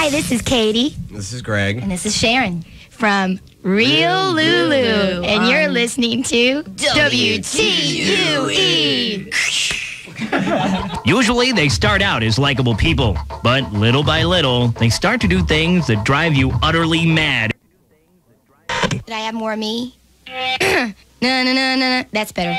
Hi, this is Katie. This is Greg. And this is Sharon from Real Lulu. And you're listening to WTUE. Usually they start out as likable people, but little by little, they start to do things that drive you utterly mad. Did I have more of me? No. That's better.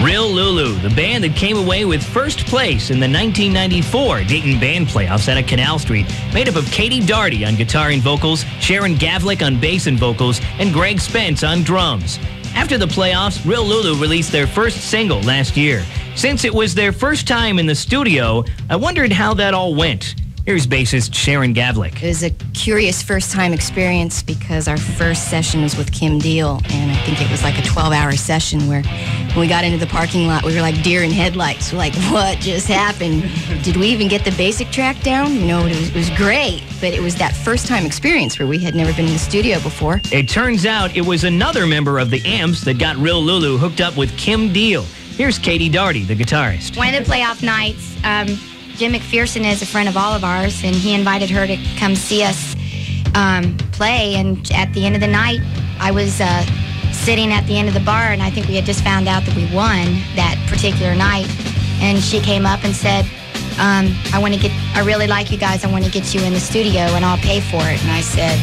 Real Lulu, the band that came away with first place in the 1994 Dayton Band Playoffs out of Canal Street, made up of Katie Daugherty on guitar and vocals, Sharon Gavlik on bass and vocals, and Greg Spence on drums. After the playoffs, Real Lulu released their first single last year. Since it was their first time in the studio, I wondered how that all went. Here's bassist Sharon Gavlik. It was a curious first-time experience because our first session was with Kim Deal, and I think it was like a 12-hour session where when we got into the parking lot, we were like deer in headlights. We're like, what just happened? Did we even get the basic track down? You know, it was great, but it was that first-time experience where we had never been in the studio before. It turns out it was another member of the Amps that got Real Lulu hooked up with Kim Deal. Here's Katie Daugherty, the guitarist. One of the playoff nights, Jim McPherson is a friend of all of ours, and he invited her to come see us play. And at the end of the night, I was sitting at the end of the bar, and I think we had just found out that we won that particular night. And she came up and said, I really like you guys. I want to get you in the studio, and I'll pay for it. And I said,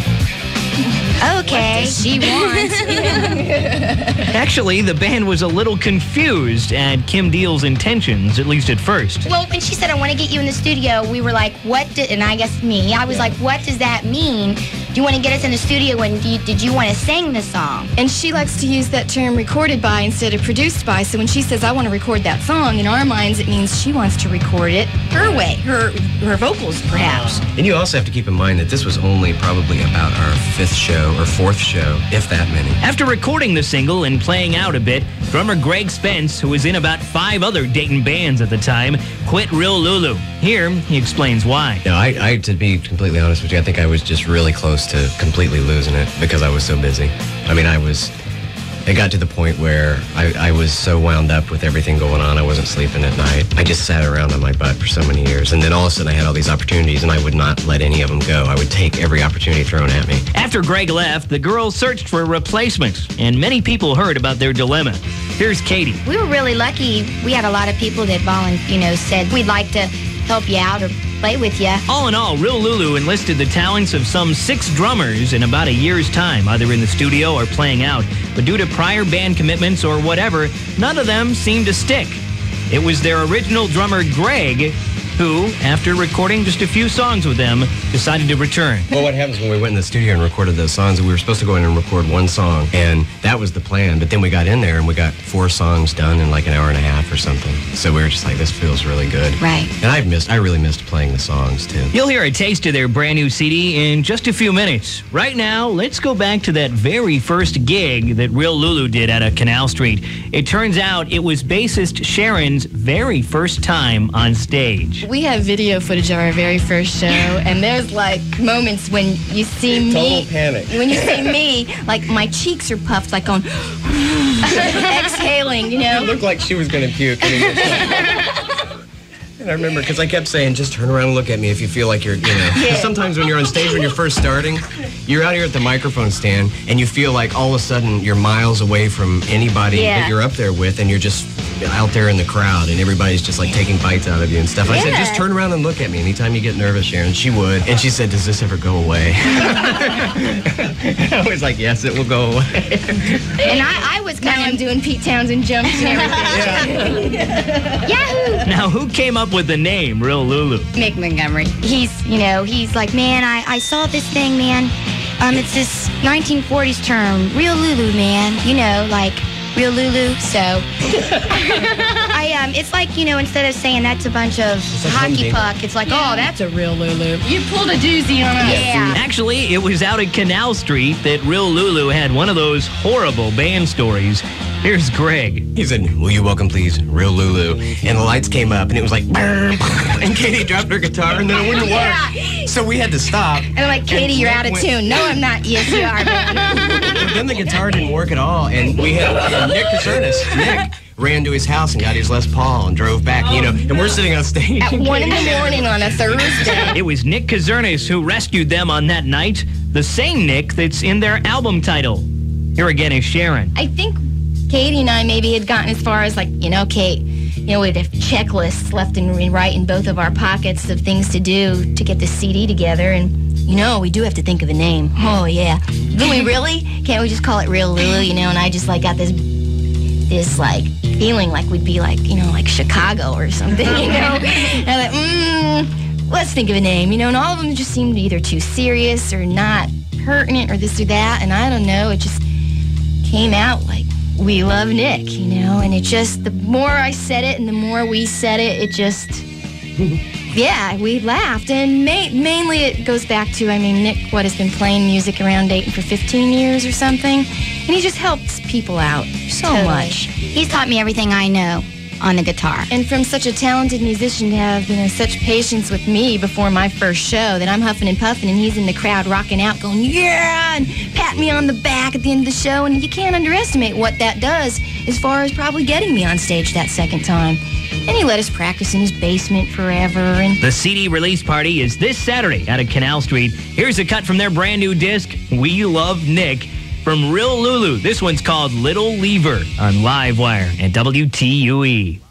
okay. What does she want? Actually, the band was a little confused at Kim Deal's intentions, at least at first. Well, when she said, I want to get you in the studio, we were like, and I guess I was like, what does that mean? Do you want to get us in the studio, and did you want to sing the song? And she likes to use that term recorded by instead of produced by, so when she says, I want to record that song, in our minds it means she wants to record it her way, her vocals perhaps. And you also have to keep in mind that this was only probably about our fifth show or fourth show, if that many. After recording the single and playing out a bit, drummer Greg Spence, who was in about 5 other Dayton bands at the time, quit Real Lulu. Here, he explains why. No, I to be completely honest with you, I think I was just really close to completely losing it because I was so busy. I mean, it got to the point where I was so wound up with everything going on, I wasn't sleeping at night. I just sat around on my butt for so many years, and then all of a sudden I had all these opportunities, and I would not let any of them go. I would take every opportunity thrown at me. After Greg left, the girls searched for a replacement, and many people heard about their dilemma. Here's Katie. We were really lucky. We had a lot of people that said, we'd like to help you out or play with you. All in all, Real Lulu enlisted the talents of some 6 drummers in about a year's time, either in the studio or playing out. But due to prior band commitments or whatever, none of them seemed to stick. It was their original drummer, Greg, who, after recording just a few songs with them, decided to return. Well, what happens when we went in the studio and recorded those songs, we were supposed to go in and record one song, and that was the plan. But then we got in there and we got 4 songs done in like an hour and a half or something. So we were just like, this feels really good. Right. And I really missed playing the songs, too. You'll hear a taste of their brand new CD in just a few minutes. Right now, let's go back to that very first gig that Real Lulu did out of Canal Street. It turns out it was bassist Sharon's very first time on stage. We have video footage of our very first show, and there's like moments when you see me. Total panic. When you see me, like my cheeks are puffed, like on exhaling, It looked like she was going to puke. And I remember because I kept saying, just turn around and look at me if you feel like you're, Yeah. Sometimes when you're on stage, when you're first starting, you're out here at the microphone stand, and you feel like all of a sudden you're miles away from anybody that you're up there with, and you're just out there in the crowd, and everybody's just like taking bites out of you and stuff. I said, just turn around and look at me anytime you get nervous, Sharon. She would. And she said, does this ever go away? I was like, yes, it will go away. And I was I'm doing Pete Townsend jumps and everything. Yahoo! Now, who came up with the name Real Lulu? Mick Montgomery. He's like, man, I saw this thing, man. It's this 1940s term, Real Lulu, man. Like Real Lulu. So it's like, instead of saying that's a bunch of hockey puck, it's like, oh, that's a Real Lulu. You pulled a doozy on us. Yeah. Actually, it was out at Canal Street that Real Lulu had one of those horrible band stories. Here's Greg. He said, will you welcome, please, Real Lulu? And the lights came up, and it was like, and Katie dropped her guitar, and then it wouldn't work. So we had to stop. And I'm like, Katie, you're out of tune. No, I'm not. Yes, you are. Then the guitar didn't work at all, and we had Nick Casernis. Nick ran to his house and got his Les Paul and drove back, and we're sitting on stage. At 1 in the morning on a Thursday. It was Nick Kazernis who rescued them on that night, the same Nick that's in their album title. Here again is Sharon. I think Katie and I maybe had gotten as far as Kate, we'd have checklists left and right in both of our pockets of things to do to get the CD together. And, we do have to think of a name. Oh, yeah. Do we really? Can't we just call it Real Lulu, And I just, got this feeling like we'd be like Chicago or something, And I'm like, let's think of a name, And all of them just seemed either too serious or not pertinent or this or that. And I don't know, it just came out like, we love Nick, And it just, the more I said it and the more we said it, it just, yeah, we laughed. And mainly it goes back to, Nick, has been playing music around Dayton for 15 years or something. And he just helps people out so much. He's taught me everything I know on the guitar. And from such a talented musician to have, such patience with me before my first show that I'm huffing and puffing and he's in the crowd rocking out going, yeah, and patting me on the back at the end of the show. And you can't underestimate what that does as far as probably getting me on stage that second time. And he let us practice in his basement forever. And the CD release party is this Saturday out at Canal Street. Here's a cut from their brand new disc, We Love Nick, from Real Lulu. This one's called Little Lever on Livewire at WTUE.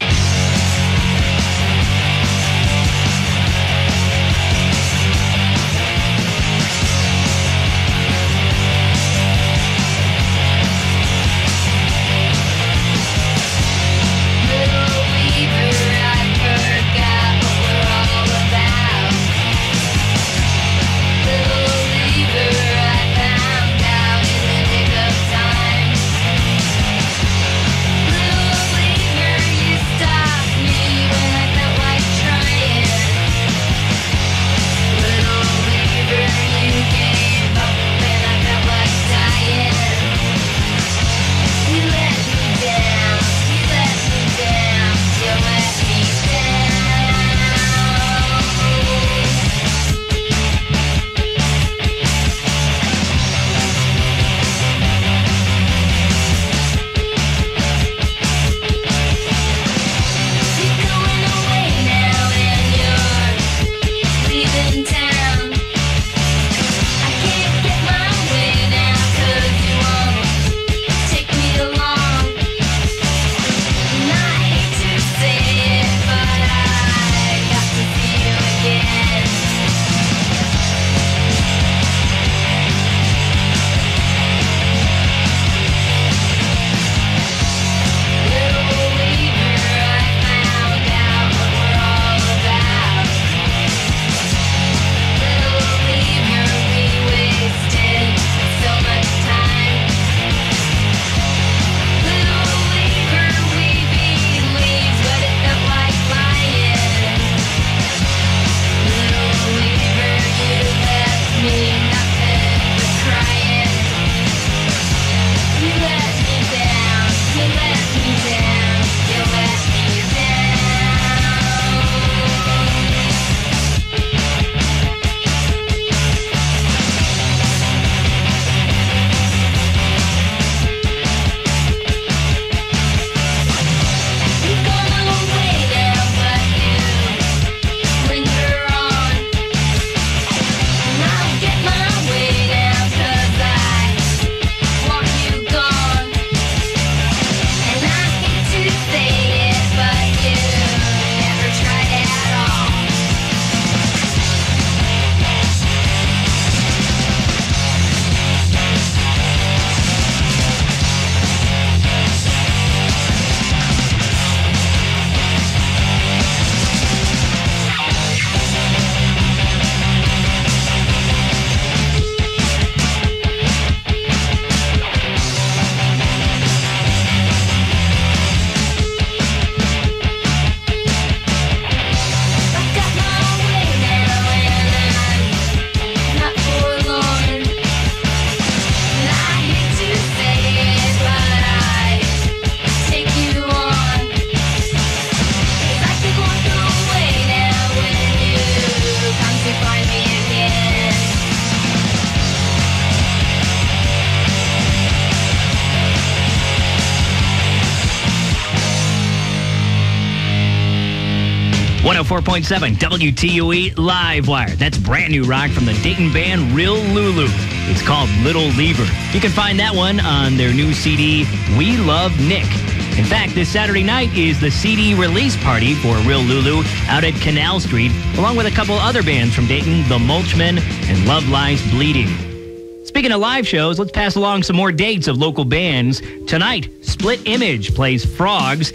Little lever, you 104.7 WTUE Live Wire. That's brand new rock from the Dayton band Real Lulu. It's called Little Lever. You can find that one on their new CD, We Love Nick. In fact, this Saturday night is the CD release party for Real Lulu out at Canal Street, along with a couple other bands from Dayton, The Mulchmen and Love Lies Bleeding. Speaking of live shows, let's pass along some more dates of local bands. Tonight, Split Image plays Frogs.